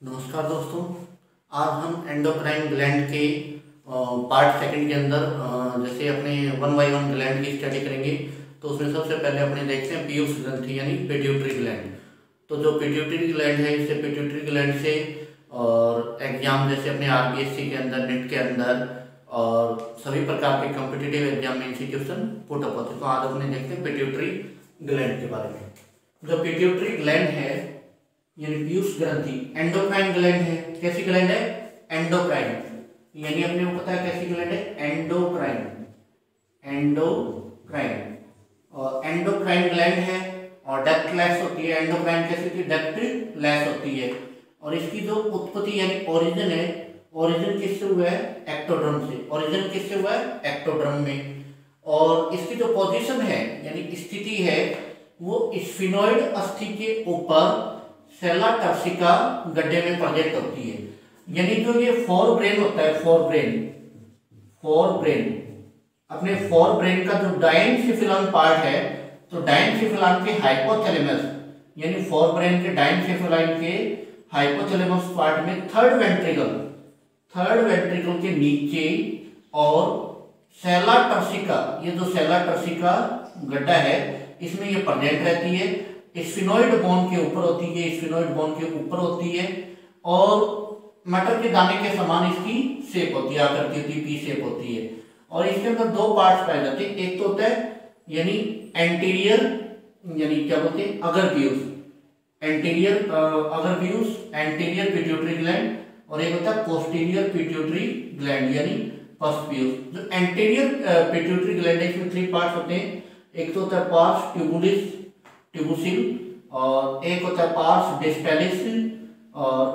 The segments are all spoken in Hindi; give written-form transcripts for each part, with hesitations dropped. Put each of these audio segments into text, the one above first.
नमस्कार दोस्तों। आज हम एंडोक्राइन ग्लैंड के पार्ट सेकंड के अंदर जैसे अपने वन बाय वन ग्लैंड की स्टडी करेंगे। तो उसमें सबसे पहले अपने देखते हैं पीयूष ग्रंथि यानी पिट्यूटरी ग्लैंड। तो जो पिट्यूटरी ग्लैंड है, इससे पिट्यूटरी ग्लैंड से और एग्जाम जैसे अपने आरबीएससी के अंदर, नीट के अंदर और सभी प्रकार के कॉम्पिटिटिव एग्जाम में इंस्टीट्यूशन पुट अप होते हैं। तो आज अपने देखते हैं पिट्यूटरी ग्लैंड के बारे में। जो पिट्यूटरी ग्लैंड है यानी पीयूष ग्रंथि एंडोक्राइन ग्लैंड है। कैसी ग्लैंड है? एंडोक्राइन, यानी अपने को पता है कैसी ग्लैंड है? एंडोक्राइन। एंडोक्राइन और एंडोक्राइन ग्लैंड है और डक्टलेस होती है। एंडोक्राइन कैसी होती है? डक्टलेस होती है। और इसकी जो उत्पत्ति यानी ओरिजिन है, ओरिजिन किससे हुआ है? एक्टोडर्म से। ओरिजिन किससे हुआ है? एक्टोडर्म में। और इसकी जो पोजीशन है यानी स्थिति है वो स्फिनोइड अस्थि के ऊपर सेला टर्सिका गड्ढे में प्रेजेंट होती है। यानी जो ये फोर ब्रेन होता है, फोर ब्रेन अपने फोर ब्रेन का जो डायनसिफिलान पार्ट है, तो डायनसिफिलान के हाइपोथैलेमस यानी फोर ब्रेन के डायनसिफिलान के हाइपोथैलेमस पार्ट में थर्ड वेंट्रिकल के नीचे और सेला टर्सिका, ये जो सेला टर्सिका गड्ढा है इसमें ये प्रेजेंट रहती है। स्फिनोइड बोन के ऊपर होती है, स्फिनोइड बोन के ऊपर होती है और मटर के दाने के समान इसकी शेप होती है, आकृति होती है, पी शेप होती है। और इसके अंदर दो पार्ट्स पाए जाते हैं। एक तो होता है यानी एंटीरियर, यानी क्या बोलते हैं? अगर पीयूष, एंटीरियर अगर पीयूष, एंटीरियर पिट्यूटरी ग्लैंड, और एक होता है पोस्टीरियर पिट्यूटरी ग्लैंड यानी फर्स्ट पीयूष। जो एंटीरियर पिट्यूटरी ग्लैंड है इसमें थ्री पार्ट्स होते हैं। एक तो होता है पार्स ट्यूबुसिल और एक होता है पार्स डिस्टेलिस और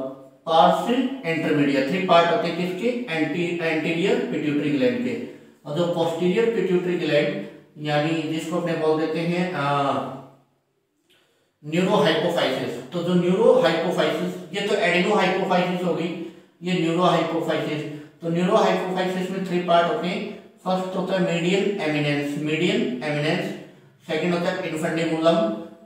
पार्स इंटरमीडिएट। थ्री पार्ट होते हैं किसके? एंटीरियर पिट्यूटरी ग्लैंड के। और जो पोस्टीरियर पिट्यूटरी ग्लैंड यानी जिसको अपने बोल देते हैं न्यूरोहाइपोफाइसिस। तो जो न्यूरोहाइपोफाइसिस, ये तो एडिनोहाइपोफाइसिस हो गई, ये न्यूरोहाइपोफाइसिस। तो न्यूरोहाइपोफाइसिस में थ्री पार्ट होते हैं। फर्स्ट होता है मीडियन एमिनेंस, सेकंड होता है इन्फंडिबुलम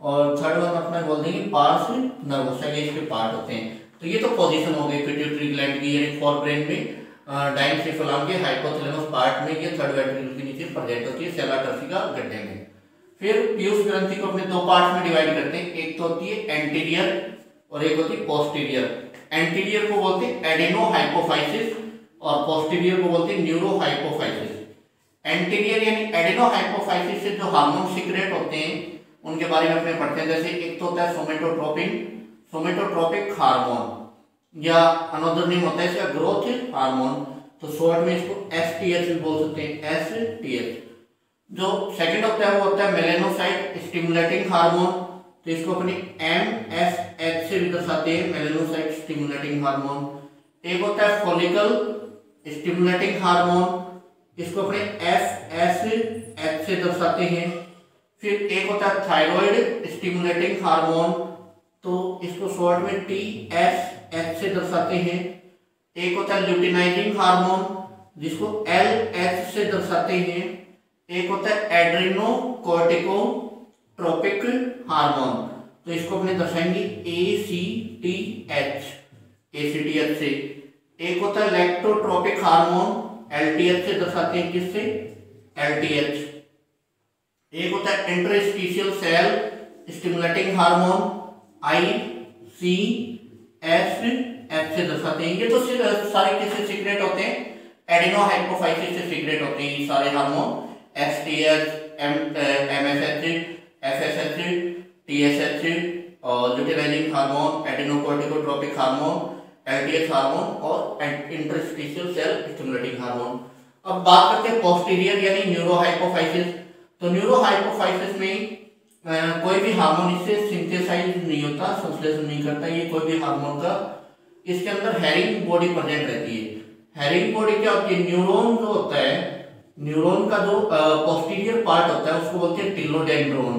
और थर्ड वन अपना बोल देंगे पार्स नर्वस। ये इसके पार्ट होते हैं। तो ये तो पोजीशन हो गई पिट्यूटरी ग्लैंड की, यानी फोर ब्रेन में डायनसिफिलान के हाइपोथैलेमस पार्ट में ये थर्ड वेंट्रिकल के नीचे प्रेजेंट होती है सेला टर्सिका गड्ढे में। फिर पीयूष ग्रंथि को अपने दो पार्ट्स में डिवाइड करते हैं। एक तो होती है एंटीरियर और एक होती है पोस्टीरियर। एंटीरियर को बोलते हैं एडिनोहाइपोफाइसिस और पोस्टीरियर को बोलते हैं न्यूरोहाइपोफाइसिस। एंटीरियर यानी एडिनोहाइपोफाइसिस से जो हार्मोन सीक्रेट होते हैं उनके बारे में अपने पढ़ते हैं। जैसे एक तो होता है सोमेटोट्रोपिक हार्मोन या अनदर नेम होता है इसका ग्रोथ हार्मोन। तो शॉर्ट में इसको एसटीएच बोल सकते हैं, एसटीएच। जो सेकंड होता है वो होता है मेलेनोसाइट स्टिमुलेटिंग हार्मोन। तो इसको अपने एमएसएच से भी दर्शाते हैं, मेलेनोसाइट स्टिमुलेटिंग हार्मोन। एक होता है फॉलिकल स्टिमुलेटिंग हार्मोन, इसको अपने एफएसएच से दर्शाते हैं। फिर एक होता है थायराइड स्टिमुलेटिंग हार्मोन, तो इसको शॉर्ट में टीएसएच से दर्शाते हैं। एक होता है ल्यूटिनाइजिंग हार्मोन जिसको एलएच से दर्शाते हैं। एक होता है एड्रेनोकोर्टिकोट्रोपिक हार्मोन, तो इसको अपने दर्शाएंगे एसीटीएच से। एक होता है लैक्टोट्रोपिक हार्मोन, एलटीएच से दर्शाते हैं, किससे? एलटीएच। एक होता है इंटरस्टिशियल सेल स्टिमुलेटिंग हार्मोन, आईसीएसएच से दर्शाते हैं। ये तो सारे किससे सीक्रेट होते हैं? एडिनोहाइपोफाइसिस से सीक्रेट होते हैं ये सारे hormone. STH, MSH, FSH, TSH और luteinising hormone, adrenocorticotropic hormone, LTH hormone और इंटरस्टिशियल सेल स्टिमुलेटिंग हार्मोन। अब बात करते हैं पोस्टीरियर यानी न्यूरोहाइपोफाइसिस। तो न्यूरोहाइपोफाइसिस में कोई भी हार्मोन इससे सिंथेसाइज नहीं होता, संश्लेषण नहीं करता ये कोई भी हार्मोन का। इसके अंदर हेरिंग बॉडी प्रेजेंट रहती है। हेरिंग बॉडी क्या होती है? न्यूरॉन जो होता है, न्यूरॉन का जो पोस्टीरियर पार्ट होता है उसको बोलते हैं टिलोडेंड्रोन।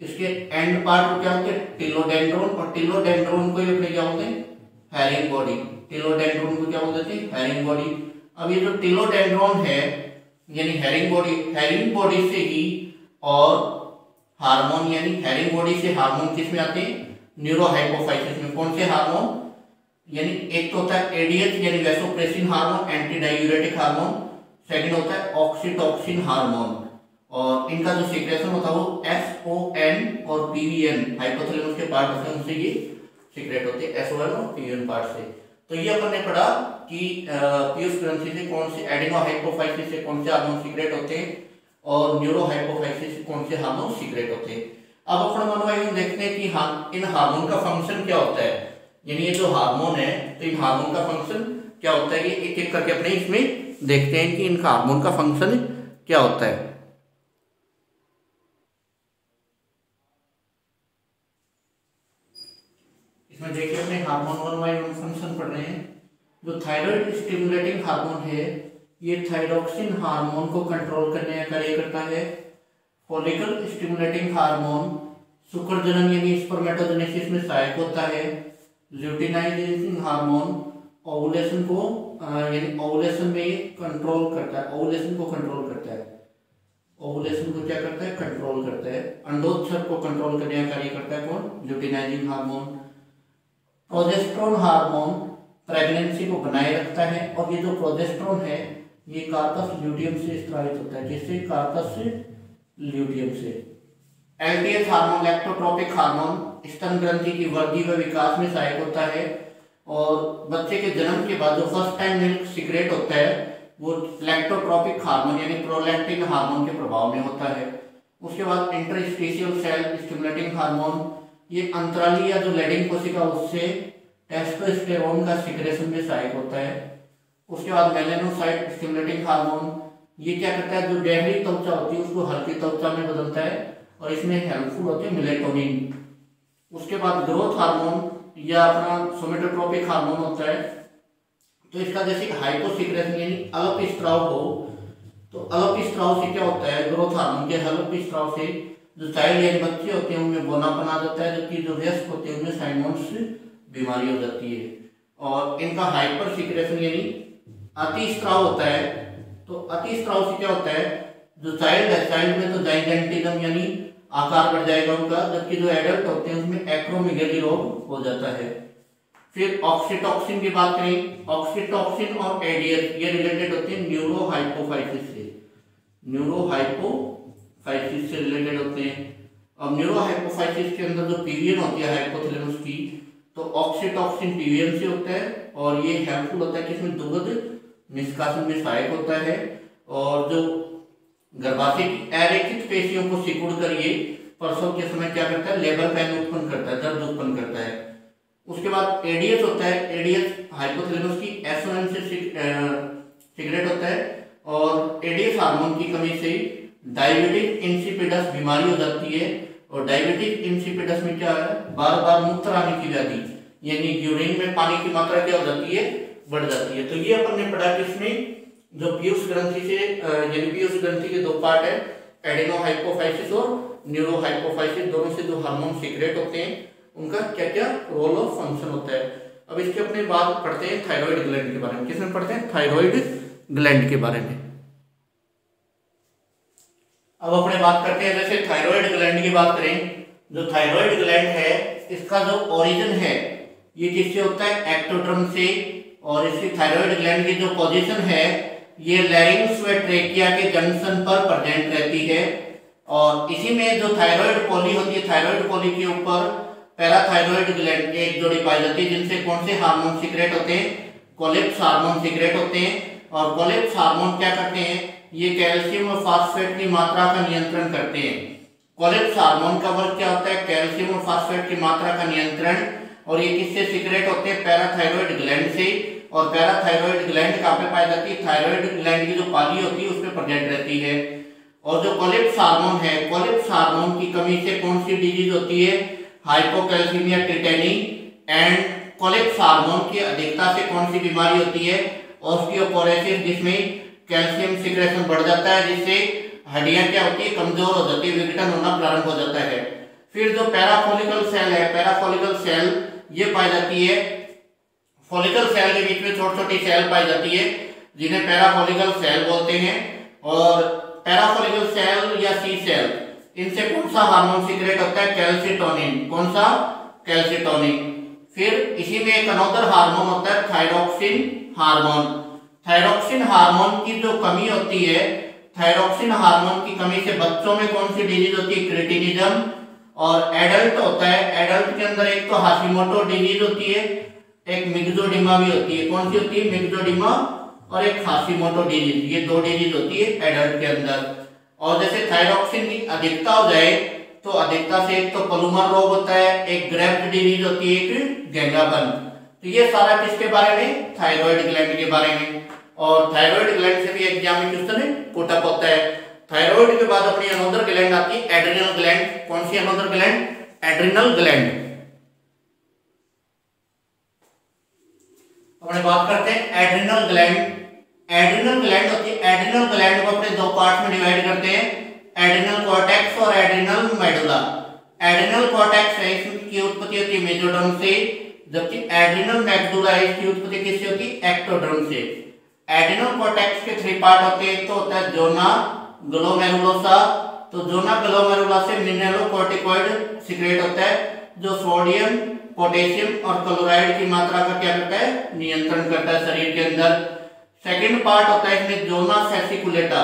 इसके एंड पार्ट को क्या बोलते हैं? टिलोडेंड्रोन। और टिलोडेंड्रोन को अपने क्या बोलते हैं? Herring body. टिलोडेंड्रोन को क्या बोलते हैं? Herring body. अब ये जो टिलोडेंड्रोन है यानी हेरिंग बॉडी से ही और हार्मोन यानी हेरिंग बॉडी से हार्मोन किस में आते हैं? न्यूरोहाइपोफाइसिस में। कौन से हार्मोन? यानी एक तो होता है एडीएच यानी vasopressin hormone, anti diuretic hormone. Second होता है ऑक्सीटॉक्सिन हार्मोन, और इनका जो सीक्रेशन होता है वो एसओएन और पीवीएन हाइपोथैलेमस के पार्ट होते हैं, उनसे ये सीक्रेट होते हैं, एसओएन और पीवीएन पार्ट से। तो ये अपन ने पढ़ा कि पीयूष ग्रंथि से कौन से एडिनो हाइपोफाइसिस से कौन से हार्मोन सीक्रेट होते हैं और न्यूरो हाइपोफाइसिस से कौन से हार्मोन सीक्रेट होते हैं। अब अपन मनोवाई देखते हैं कि हाँ इन हार्मोन का फंक्शन क्या होता है, यानी ये जो हार्मोन है तो इन हार्मोन का फंक्शन क्या होता है, ये एक एक करके अपने इसमें देखते हैं कि इनका हार्मोन का फंक्शन क्या होता है। इसमें देखिए अपने hormone one by one function पढ़ रहे हैं। जो थायराइड स्टिमुलेटिंग हार्मोन है ये थायरोक्सिन हार्मोन को कंट्रोल करने का कार्य करता है। फॉलिकल स्टिमुलेटिंग हार्मोन शुक्र जनन यानी स्पर्मेटोजेनेसिस में सहायक होता है। ल्यूटिनाइजिंग हार्मोन ओवुलेशन को यानी ओवुलेशन में ये कंट्रोल करता है, ओवुलेशन को कंट्रोल करता है, ओवुलेशन को क्या करता है, कंट्रोल करता है। अंडोत्सर्ग को कंट्रोल करने का कार्य करता है कौन, luteinizing hormone. Progesterone hormone pregnancy को बनाए रखता है, और ये जो प्रोजेस्टेरोन है ये कार्पस ल्यूटियम से स्रावित होता है, जिससे कार्पस ल्यूटियम से। एलटीएच हार्मोन लैक्टोट्रोपिक हार्मोन स्तन ग्रंथि की वृद्धि व विकास में सहायक होता है, और बच्चे के जन्म के बाद जो फर्स्ट टाइम मिल्क सीक्रेट होता है वो लैक्टोट्रोपिक हार्मोन यानी प्रोलैक्टिन हार्मोन के प्रभाव में होता है। उसके बाद इंटरस्टिशियल सेल स्टिमुलेटिंग हार्मोन ये अंतराली या जो लैडिंग कोशिका उससे टेस्टोस्टेरोन का सीक्रेशन में सहायक होता है। उसके बाद मेलानोसाइट स्टिमुलेटिंग हार्मोन ये क्या करता है, जो गहरी त्वचा होती है उसको हल्की त्वचा में बदलता है, और इसमें हेल्पफुल होते हैं मेलेटोनिन। उसके बाद ग्रोथ हार्मोन या अपना सोमेटोट्रोपिक हार्मोन होता है, तो इसका जैसे हाइपोसिक्रेशन यानी अल्प स्त्राव हो, तो अल्प स्त्राव से क्या होता है, ग्रोथ हार्मोन के अल्प स्त्राव से जो चाइल्ड यानी बच्चे होते हैं उनमें बोनापन आ जाता है, जबकि जो वयस्क होते हैं उनमें साइमोन्स बीमारी हो जाती है। और इनका हाइपर सिक्रेशन यानी अति स्त्राव होता है, तो अति स्त्राव से क्या होता है, जो चाइल्ड है चाइल्ड में तो जाइगेंटिज्म यानी आकार बढ़ जाएगा उनका, जबकि जो एडल्ट होते हैं उसमें एक्रोमेगाली रोग हो जाता है। फिर ऑक्सीटॉक्सिन की बात करें, ऑक्सीटॉक्सिन और एडीएच ये रिलेटेड होते हैं न्यूरो हाइपोफाइसिस से, न्यूरो हाइपोफाइसिस से रिलेटेड होते हैं। अब न्यूरो हाइपोफाइसिस के अंदर जो पीवीएन होती है हाइपोथैलेमस की, तो ऑक्सीटॉक्सिन पीवीएन से होता है, और ये हेल्पफुल होता है कि इसमें दुग्ध निष्कासन में सहायक होता है, और जो गर्भाशय की अरेखित पेशियों को सिकुड़ कर ये प्रसव के समय क्या करता है, लेबर पेन उत्पन्न करता है, दर्द उत्पन्न करता है। उसके बाद एडीएच होता है, एडीएच हाइपोथैलेमस की एसओएन से सीक्रेट होता है, और एडीएच हार्मोन की कमी से डायबिटिक इंसिपिडस बीमारी हो जाती है, और डायबिटिक इंसिपिडस में क्या है, बार बार मूत्र आने की व्याधि यानी यूरिन में पानी की मात्रा क्या हो जाती है, बढ़ जाती है। तो ये अपन ने पढ़ा कि इसमें जो पीयूष ग्रंथि से यानी पीयूष ग्रंथि के दो पार्ट है, एडिनो हाइपोफाइसिस और न्यूरो हाइपोफाइसिस, दोनों से जो हार्मोन सीक्रेट होते हैं उनका क्या क्या रोल और फंक्शन होता है। अब इसके अपने बात पढ़ते हैं थायराइड ग्लैंड के बारे में। किसमें पढ़ते हैं, थायराइड ग्लैंड के बारे में। अब अपने बात करते हैं, जैसे थायराइड ग्लैंड की बात करें, जो थायराइड ग्लैंड है इसका जो ओरिजिन है ये किससे होता है, एक्टोडर्म से, और इसकी थायराइड ग्लैंड की जो पोजीशन है ये लैरिंग्स व ट्रेकिया के जंक्शन पर प्रेजेंट रहती है, और इसी में जो थायराइड पॉली होती है, थायराइड पॉली के ऊपर पैराथायराइड ग्लैंड की एक जोड़ी पाई जाती है, जिनसे कौन से हार्मोन सीक्रेट होते हैं, कोलिप्स हार्मोन सीक्रेट होते हैं। और कोलिप्स हार्मोन क्या करते हैं, ये कैल्शियम और फास्फेट की मात्रा का नियंत्रण करते हैं। कोलिप्स हार्मोन का वर्क क्या होता है, कैल्शियम और फास्फेट की मात्रा का नियंत्रण, और ये किससे सीक्रेट होते हैं, पैराथायराइड ग्लैंड से। और पैराथायराइड ग्लैंड कहाँ पे पाई जाती है, थायराइड ग्लैंड की जो पाली होती है उसमें प्रेजेंट रहती है। और जो कोलिप्स हार्मोन है, कोलिप्स हार्मोन की कमी से कौन सी डिजीज होती है, हाइपोकैल्सीमिया टिटेनी। एंड कोलिप्स हार्मोन की अधिकता से कौन सी बीमारी होती है, ऑस्टियोपोरोसिस, जिसमें कैल्शियम सीक्रेशन बढ़ जाता है, जिससे हड्डियां क्या होती है, कमजोर हो जाती है, विघटन होना प्रारंभ हो जाता है। फिर जो पैराफोलिकल सेल है, पैराफोलिकल सेल ये पाई जाती है, फॉलिकल सेल के बीच में छोटी छोटी सेल पाई जाती है जिन्हें पैराफोलिकल सेल बोलते हैं। और पैराफोलिकल सेल या सी सेल, इनसे कौन सा हार्मोन सीक्रेट होता है, कैल्सिटोनिन। कौन सा, कैल्सिटोनिन। फिर इसी में एक अनदर हार्मोन होता है थायरोक्सिन हार्मोन। थायरोक्सिन हार्मोन की जो कमी होती है, थायरोक्सिन हार्मोन की कमी से बच्चों में कौन सी डिजीज होती है, क्रिटिनिज्म। और एडल्ट होता है, एडल्ट के अंदर एक तो हाशिमोटो डिजीज होती है, एक मिक्सोडिमा भी होती है। कौन सी होती है, मिक्सोडिमा और एक हाशिमोटो डिजीज, ये दो डिजीज होती है एडल्ट के अंदर। और जैसे थायरोक्सिन की अधिकता हो जाए तो अधिकता से एक तो पलूमर रोग होता है, एक ग्रेव्स डिजीज होती है, एक गैंगापन। तो ये सारा किसके बारे में, थायराइड ग्लैंड के बारे में। और थायराइड ग्लैंड से भी एग्जाम में क्वेश्चन पुट अप होता है। थायराइड के बाद अपनी अनदर ग्लैंड आती है एड्रिनल ग्लैंड। कौन see another gland, adrenal gland. अपने बात करते हैं एड्रिनल ग्लैंड। एड्रिनल ग्लैंड होती है, एड्रिनल ग्लैंड को अपने दो पार्ट में डिवाइड करते हैं, एड्रिनल कॉर्टेक्स और एड्रिनल मेडुला। एड्रिनल कॉर्टेक्स है, इसकी उत्पत्ति होती है मेसोडर्म से, जबकि एड्रिनल मेडुला है, इसकी उत्पत्ति किससे होती है, एक्टोडर्म से। एड्रिनल कॉर्टेक्स के 3 पार्ट होते हैं, एक तो होता है जोना ग्लोमेरुलोसा। तो जोना ग्लोमेरुला से मिनरलोकॉर्टिकॉइड सीक्रेट होता है, जो सोडियम, पोटेशियम और क्लोराइड की मात्रा का क्या करता है, नियंत्रण करता है शरीर के अंदर। सेकंड पार्ट होता है इसमें जोना फेसिकुलेटा।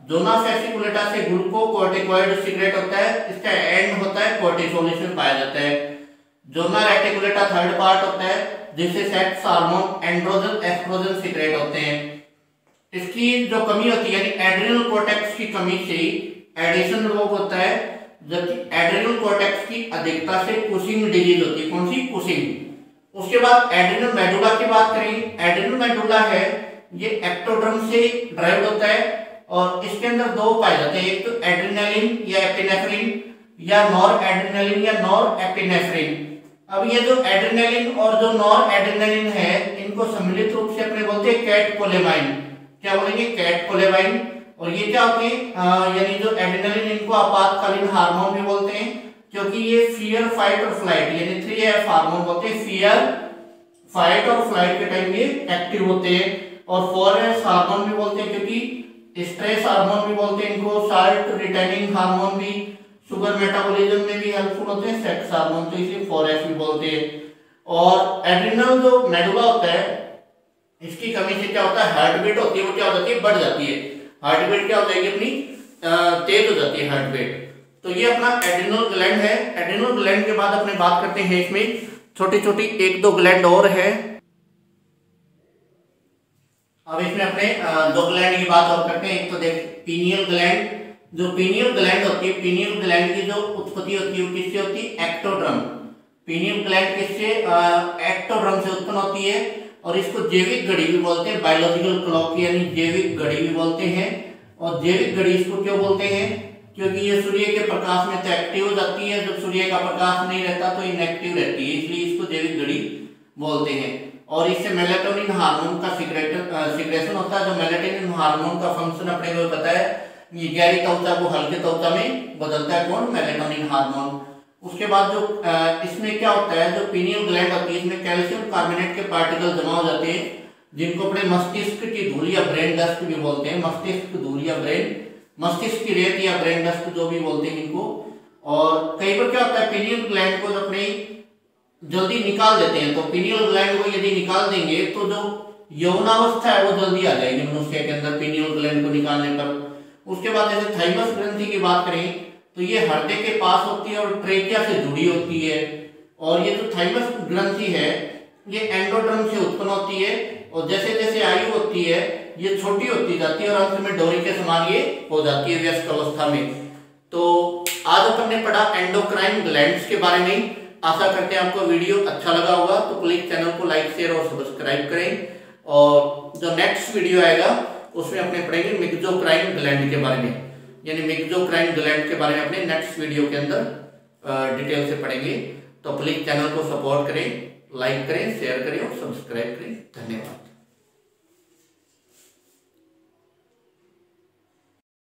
जोना फेसिकुलेटा से ग्लूकोकॉर्टिकॉइड सीक्रेट होता है, इसका एंड होता है कोर्टिसोल, इसमें पाया जाता है। जोना रेटिकुलेटा थर्ड पार्ट होता है, जिससे sex hormone, androgen, oestrogen secrete होते हैं। इसकी जो कमी होती है, यानी एड्रिनल कॉर्टेक्स की कमी से एडिशन रोग होता है, जबकि एड्रिनल कॉर्टेक्स की अधिकता से कुशिंग डिजीज होती है। कौन सी, कुशिंग। उसके बाद एड्रिनल मेडुला की बात करें, एड्रिनल मेडुला है, ये एक्टोड्रम से ड्राइव होता है और इसके अंदर दो पाए जाते हैं, एक तो एड्रेनालिन या एपिनेफ्रिन, या नॉर एड्रेनालिन या नॉर एपिनेफ्रिन। अब ये जो एड्रेनालिन और जो नॉर एड्रेनालिन है, इनको सम्मिलित रूप से अपने बोलते हैं कैटकोलेमाइन। क्या बोलेंगे, कैटकोलेमाइन। और ये क्या होते हैं, यानी जो एड्रेनालिन, इनको आपातकालीन हार्मोन भी बोलते हैं, क्योंकि ये फियर, फाइट और फ्लाइट, यानी 3F हार्मोन बोलते हैं। फियर, फाइट और फ्लाइट के टाइम ये एक्टिव होते हैं। और 4S हार्मोन भी बोलते हैं, क्योंकि स्ट्रेस हार्मोन भी बोलते हैं इनको, साल्ट रिटेनिंग हार्मोन भी, शुगर मेटाबॉलिज्म में भी हेल्पफुल होते हैं, सेक्स हार्मोन, तो इसे 4S भी बोलते हैं। और एड्रिनल जो मेडुला होता है, इसकी कमी से क्या होता है, हार्ट बीट होती है वो क्या हो जाती है, बढ़ जाती है। हार्ट बीट क्या हो जाएगी अपनी, तेज हो जाती है हार्ट बीट। तो ये अपना एड्रिनल ग्लैंड है। एड्रिनल ग्लैंड के बाद अपने बात करते हैं, इसमें छोटी छोटी 1-2 ग्लैंड और है। अब इसमें अपने 2 ग्लैंड की बात और करते हैं। एक तो देख पीनियल ग्लैंड। जो पीनियल ग्लैंड होती है, पीनियल ग्लैंड की जो उत्पत्ति होती है वो किससे होती है, एक्टोड्रम। पीनियल ग्लैंड किससे, एक्टोड्रम से उत्पन्न होती है। और इसको जैविक घड़ी भी बोलते हैं, बायोलॉजिकल क्लॉक यानी जैविक घड़ी भी बोलते हैं। और जैविक घड़ी इसको क्यों बोलते हैं, क्योंकि ये सूर्य के प्रकाश में तो एक्टिव हो जाती है, जब सूर्य का प्रकाश नहीं रहता तो इनएक्टिव रहती है, इसलिए इसको जैविक घड़ी बोलते हैं। और इससे मेलेटोनिन हार्मोन का सिक्रेशन होता है। जो मेलेटोनिन हार्मोन का फंक्शन अपने को पता है, ये गहरी त्वचा को हल्के त्वचा में बदलता है, कौन, मेलेटोनिन हार्मोन। उसके बाद जो इसमें क्या होता है, जो पीनियल ग्लैंड होती है, इसमें कैल्शियम कार्बोनेट के पार्टिकल जमा हो जाते हैं, जिनको अपने मस्तिष्क की धूल या ब्रेन डस्ट भी बोलते हैं। मस्तिष्क धूल या ब्रेन, मस्तिष्क की रेत या ब्रेन डस्ट जो भी बोलते हैं इनको। और कई बार क्या होता है, पीनियल ग्लैंड को अपने जल्दी निकाल देते हैं, तो पीनियल ग्लैंड को यदि निकाल देंगे तो जो यौवनावस्था है वो जल्दी आ जाएगी मनुष्य के अंदर, पीनियल ग्लैंड को निकालने पर। उसके बाद जैसे थाइमस ग्रंथि की बात करें तो ये हृदय के पास होती है और ट्रेकिया से जुड़ी होती है। और ये जो थाइमस ग्रंथि है ये एंडोड्रम से उत्पन्न होती है, और जैसे जैसे आयु होती है ये छोटी होती जाती है और अंत में डोरी के समान ये हो जाती है व्यस्क अवस्था में। तो आज अपन ने पढ़ा एंडोक्राइन ग्लैंड्स के बारे में। आशा करते हैं आपको वीडियो अच्छा लगा होगा, तो प्लीज चैनल को लाइक, शेयर और सब्सक्राइब करें। और जो नेक्स्ट वीडियो आएगा उसमें अपने पढ़ेंगे मिक्सोक्राइन ग्लैंड के बारे में, यानी मिक्सोक्राइन ग्लैंड के बारे में अपने नेक्स्ट वीडियो के अंदर डिटेल से पढ़ेंगे। तो प्लीज चैनल को सपोर्ट करें, लाइक करें, शेयर करें और सब्सक्राइब करें। धन्यवाद।